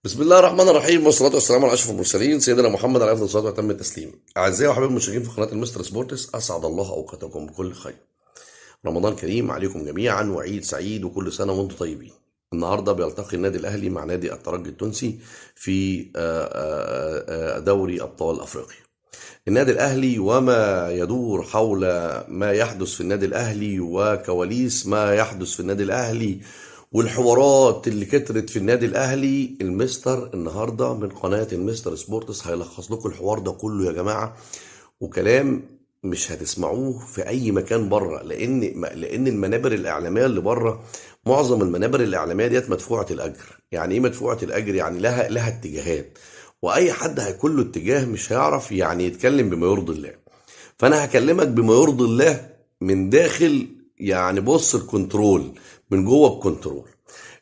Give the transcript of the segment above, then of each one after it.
بسم الله الرحمن الرحيم، والصلاة والسلام على أشرف المرسلين سيدنا محمد عليه أفضل الصلاة وأتم التسليم. أعزائي وحبايبي المشاهدين في قناة المستر سبورتس، أسعد الله أوقاتكم بكل خير. رمضان كريم عليكم جميعا وعيد سعيد وكل سنة وأنتم طيبين. النهارده بيلتقي النادي الأهلي مع نادي الترجي التونسي في دوري أبطال أفريقيا. النادي الأهلي وما يدور حول ما يحدث في النادي الأهلي وكواليس ما يحدث في النادي الأهلي والحوارات اللي كترت في النادي الأهلي. المستر النهاردة من قناة المستر سبورتس هيلخص لكم الحوار ده كله يا جماعة، وكلام مش هتسمعوه في أي مكان بره، لأن المنابر الإعلامية اللي بره، معظم المنابر الإعلامية ديت مدفوعة الأجر. يعني إيه مدفوعة الأجر؟ يعني لها اتجاهات، واي حد هيكون له اتجاه مش هيعرف يعني يتكلم بما يرضي الله. فانا هكلمك بما يرضي الله من داخل، يعني بص الكنترول من جوه الكنترول.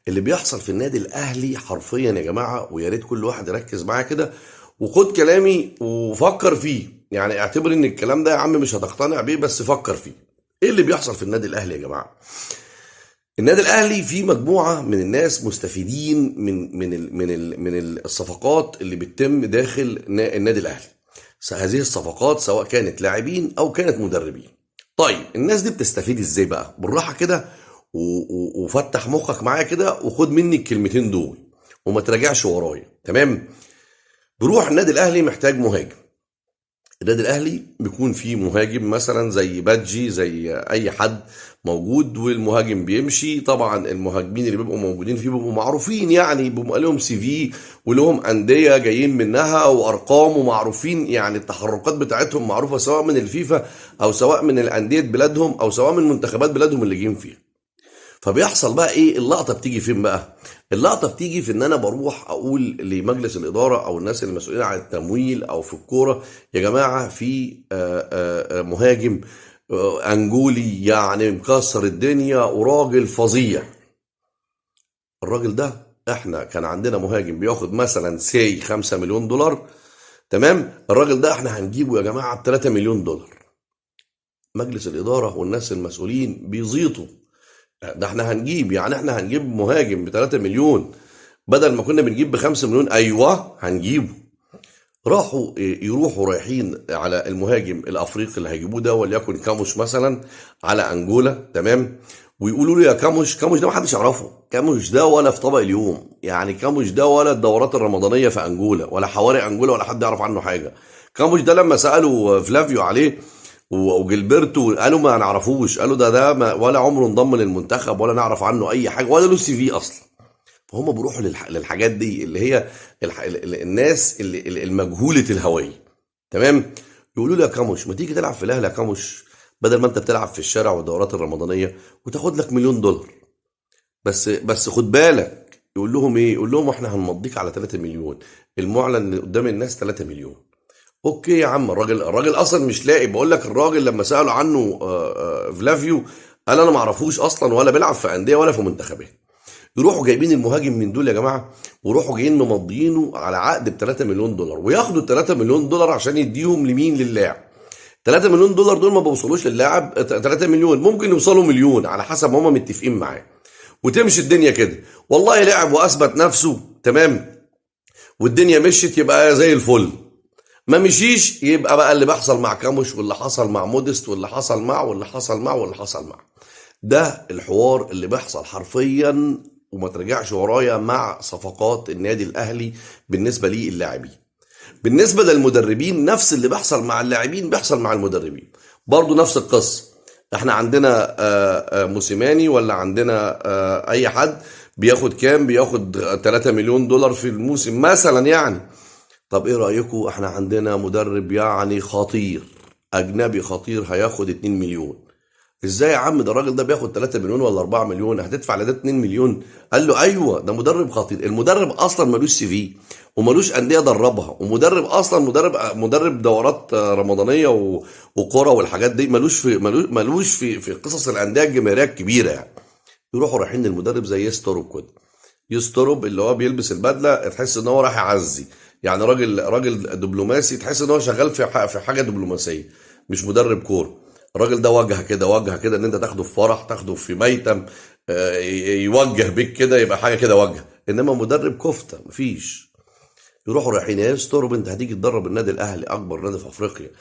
اللي بيحصل في النادي الاهلي حرفيا يا جماعه، ويا ريت كل واحد يركز معايا كده وخد كلامي وفكر فيه. يعني اعتبر ان الكلام ده يا عم مش هتقتنع بيه، بس فكر فيه. ايه اللي بيحصل في النادي الاهلي يا جماعه؟ النادي الاهلي فيه مجموعه من الناس مستفيدين من الصفقات اللي بتتم داخل النادي الاهلي. هذه الصفقات سواء كانت لاعبين او كانت مدربين. طيب الناس دي بتستفيد ازاي بقى؟ بالراحه كده وفتح مخك معايا كده وخد مني الكلمتين دول وما تراجعش ورايا. تمام؟ بروح النادي الاهلي محتاج مهاجم. النادي الاهلي بيكون فيه مهاجم مثلا زي بادجي، زي اي حد موجود، والمهاجم بيمشي. طبعا المهاجمين اللي بيبقوا موجودين فيه بيبقوا معروفين، يعني بيبقى لهم سي في ولهم انديه جايين منها وارقام ومعروفين، يعني التحركات بتاعتهم معروفه سواء من الفيفا او سواء من الانديه بلادهم او سواء من منتخبات بلادهم اللي جايين فيها. فبيحصل بقى ايه؟ اللقطه بتيجي فين بقى؟ اللقطه بتيجي في ان انا بروح اقول لمجلس الاداره او الناس المسؤولين عن التمويل او في الكوره: يا جماعه في مهاجم انجولي يعني مكسر الدنيا وراجل فظيع. الراجل ده احنا كان عندنا مهاجم بياخد مثلا سي 5 مليون دولار. تمام؟ الراجل ده احنا هنجيبه يا جماعه ب 3 مليون دولار. مجلس الاداره والناس المسؤولين بيزيطوا: ده احنا هنجيب مهاجم ب 3 مليون بدل ما كنا بنجيب ب 5 مليون. ايوه هنجيبه. يروحوا رايحين على المهاجم الافريقي اللي هيجيبوه ده، وليكن كاموش مثلا، على انجولا. تمام؟ ويقولوا له: يا كاموش، كاموش ده محدش يعرفه، كاموش ده ولا في طبق اليوم، يعني كاموش ده ولا الدورات الرمضانيه في انجولا ولا حواري انجولا ولا حد يعرف عنه حاجه. كاموش ده لما سالوا فلافيو عليه وجilberto قالوا ما نعرفوش، قالوا ده ولا عمره انضم للمنتخب ولا نعرف عنه اي حاجه ولا له سي في اصلا. فهم بيروحوا للحاجات دي اللي هي الناس المجهوله الهويه. تمام؟ يقولوا له: يا كاموش، ما تيجي تلعب في الاهلي يا كاموش، بدل ما انت بتلعب في الشارع والدورات الرمضانيه وتاخد لك مليون دولار. بس خد بالك. يقول لهم ايه؟ يقول لهم: احنا هنمضيك على 3 مليون، المعلن قدام الناس 3 مليون. اوكي يا عم. الراجل اصلا مش لاقي. بقول لك الراجل لما سالوا عنه فلافيو قال: انا ما اعرفوش اصلا ولا بيلعب في انديه ولا في منتخبات. يروحوا جايبين المهاجم من دول يا جماعه، ويروحوا جايين ممضيينه على عقد ب 3 مليون دولار، وياخدوا ال 3 مليون دولار عشان يديهم لمين؟ للاعب. 3 مليون دولار دول ما بوصلوش للاعب. 3 مليون ممكن يوصلوا مليون على حسب ما هم متفقين معاه، وتمشي الدنيا كده. والله لعب واثبت نفسه، تمام، والدنيا مشيت، يبقى زي الفل. ما مشيش، يبقى بقى اللي بيحصل مع كاموش واللي حصل مع موديست واللي حصل مع واللي حصل مع واللي حصل مع. ده الحوار اللي بيحصل حرفيا، وما ترجعش ورايا، مع صفقات النادي الاهلي بالنسبه لي اللاعبين. بالنسبه للمدربين نفس اللي بيحصل مع اللاعبين بيحصل مع المدربين برضو، نفس القصه. احنا عندنا موسيماني ولا عندنا اي حد بياخد كام؟ بياخد 3 مليون دولار في الموسم مثلا يعني. طب ايه رأيكم؟ احنا عندنا مدرب يعني خطير، اجنبي خطير، هياخد 2 مليون. ازاي يا عم؟ ده الراجل ده بياخد 3 مليون ولا 4 مليون، هتدفع لده 2 مليون؟ قال له: ايوه ده مدرب خطير. المدرب اصلا ملوش سي في وملوش انديه دربها، ومدرب اصلا مدرب دورات رمضانيه وكره والحاجات دي، ملوش في قصص الانديه الجماهيريه الكبيره يعني. يروحوا رايحين للمدرب زي يستروب كده. يستروب اللي هو بيلبس البدله تحس ان هو رايح يعزي، يعني راجل دبلوماسي، تحس ان هو شغال في حاجه دبلوماسيه، مش مدرب كوره. الراجل ده وجهه كده ان انت تاخده في فرح، تاخده في ميتم، يوجه بيك كده، يبقى حاجه كده وجه. انما مدرب كفته مفيش. يروحوا رايحين يا ستورب انت هتيجي تدرب النادي الاهلي اكبر نادي في افريقيا،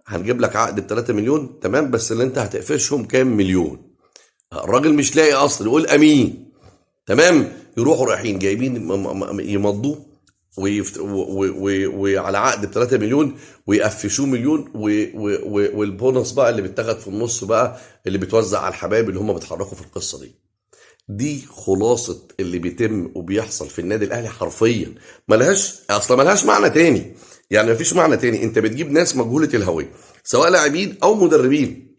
هنجيب لك عقد ب 3 مليون تمام، بس اللي انت هتقفشهم كام مليون. الراجل مش لاقي اصلا يقول امين تمام. يروحوا رايحين جايبين يمضوه وعلى عقد ب 3 مليون ويقفشوه مليون والبونص بقى اللي بيتاخد في النص بقى اللي بيتوزع على الحبايب اللي هم بيتحركوا في القصه دي. دي خلاصة اللي بيتم وبيحصل في النادي الاهلي حرفيا. ملهاش معنى تاني، يعني مفيش معنى تاني. انت بتجيب ناس مجهولة الهوية سواء لاعبين او مدربين.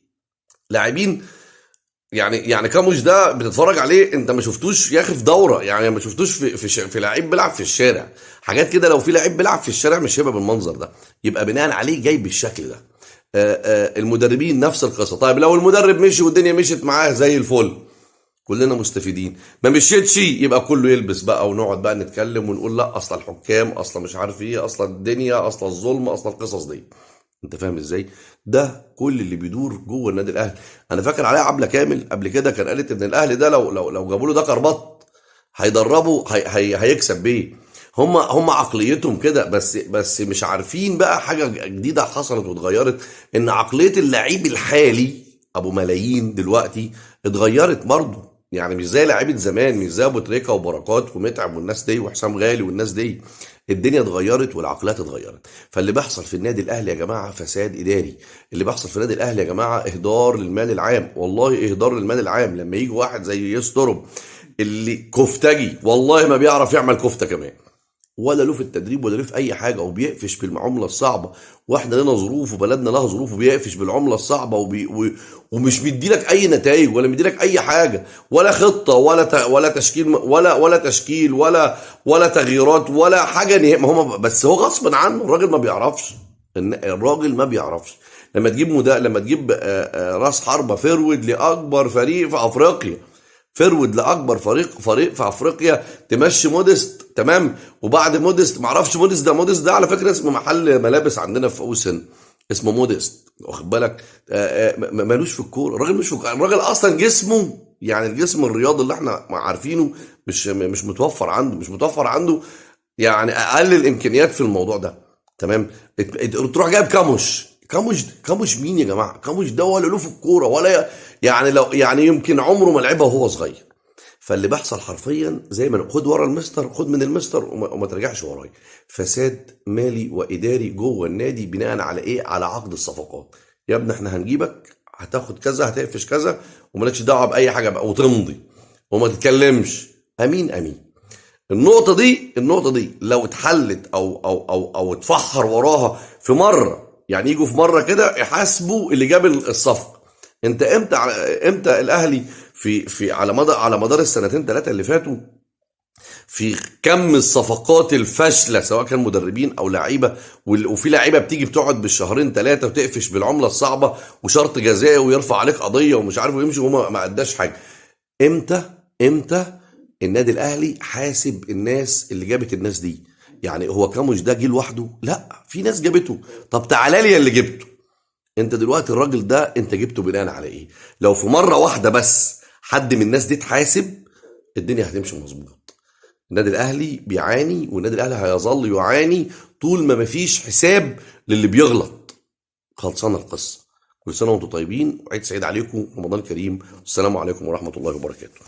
لاعبين يعني كاموش ده بتتفرج عليه انت ما شفتوش يا اخي في دوره، يعني ما شفتوش في لعيب بيلعب في الشارع. حاجات كده لو في لعيب بيلعب في الشارع مش هيبقى بالمنظر ده، يبقى بناء عليه جاي بالشكل ده. المدربين نفس القصه. طيب لو المدرب مشي والدنيا مشيت معاه زي الفل كلنا مستفيدين، ما مشيتش يبقى كله يلبس بقى ونقعد بقى نتكلم ونقول لا اصل الحكام، اصلا مش عارف ايه، اصلا الدنيا، اصلا الظلم، اصلا القصص دي. انت فاهم ازاي؟ ده كل اللي بيدور جوه النادي الاهلي. انا فاكر عليها عبله كامل قبل كده كان قالت ان الاهلي ده لو جابوا له ده كربط هيدربه هيكسب بيه. هم عقليتهم كده، بس مش عارفين بقى حاجه جديده حصلت واتغيرت، ان عقليه اللعيب الحالي ابو ملايين دلوقتي اتغيرت برضه. يعني مش زي لعيبه زمان، مش زي ابو تريكه وبركات ومتعب والناس دي وحسام غالي والناس دي. الدنيا اتغيرت والعقليات اتغيرت. فاللي بيحصل في النادي الاهلي يا جماعه فساد اداري. اللي بيحصل في النادي الاهلي يا جماعه اهدار للمال العام، والله اهدار للمال العام. لما يجي واحد زي يسترب اللي كفتجي والله ما بيعرف يعمل كفته كمان، ولا له في التدريب ولا له في اي حاجه، وبيقفش بالعمله الصعبه. واحنا لنا ظروف وبلدنا لها ظروف، وبيقفش بالعمله الصعبه ومش بيديلك اي نتائج ولا مديلك اي حاجه، ولا خطه ولا تشكيل ولا تشكيل ولا تغييرات ولا حاجه نهائي. ما هم بس هو غصب عنه، الراجل ما بيعرفش. الراجل ما بيعرفش. لما تجيب راس حربه فرود لاكبر فريق في افريقيا، فرود لاكبر فريق في افريقيا، تمشي موديست تمام، وبعد موديست معرفش موديست ده على فكره اسمه محل ملابس عندنا في اوسن اسمه موديست، واخد بالك. مالوش في الكوره الراجل، مش في الكورة. الراجل اصلا جسمه يعني الجسم الرياضي اللي احنا عارفينه مش متوفر عنده يعني اقل الامكانيات في الموضوع ده تمام. تروح جايب كاموش مين يا جماعه؟ كاموش ده ولا له في الكوره ولا يعني لو يعني يمكن عمره ما لعبها وهو صغير. فاللي بيحصل حرفيا زي ما خد ورا المستر، خد من المستر وما ترجعش ورايا. فساد مالي واداري جوه النادي بناء على ايه؟ على عقد الصفقات. يا ابني احنا هنجيبك هتاخد كذا هتقفش كذا ومالكش دعوه باي حاجه بقى، وتمضي وما تتكلمش. امين. النقطه دي لو اتحلت او اتفحر وراها في مره، يعني يجوا في مره كده يحاسبوا اللي جاب الصفقه. انت امتى الاهلي في على مدار السنتين ثلاثه اللي فاتوا في كم الصفقات الفاشله سواء كان مدربين او لعيبه، وفي لعيبه بتيجي بتقعد بالشهرين ثلاثه وتقفش بالعمله الصعبه وشرط جزائي ويرفع عليك قضيه ومش عارف ويمشي وهو ما اداش حاجه. امتى النادي الاهلي حاسب الناس اللي جابت الناس دي؟ يعني هو كاموش ده جه لوحده؟ لا، في ناس جابته. طب تعالى لي اللي جبته انت دلوقتي. الراجل ده انت جبته بناء على ايه؟ لو في مره واحده بس حد من الناس دي اتحاسب الدنيا هتمشي مظبوط. النادي الاهلي بيعاني، والنادي الاهلي هيظل يعاني طول ما مفيش حساب للي بيغلط. خلصانه القصه. كل سنه وانتم طيبين وعيد سعيد عليكم، رمضان كريم، والسلام عليكم ورحمه الله وبركاته.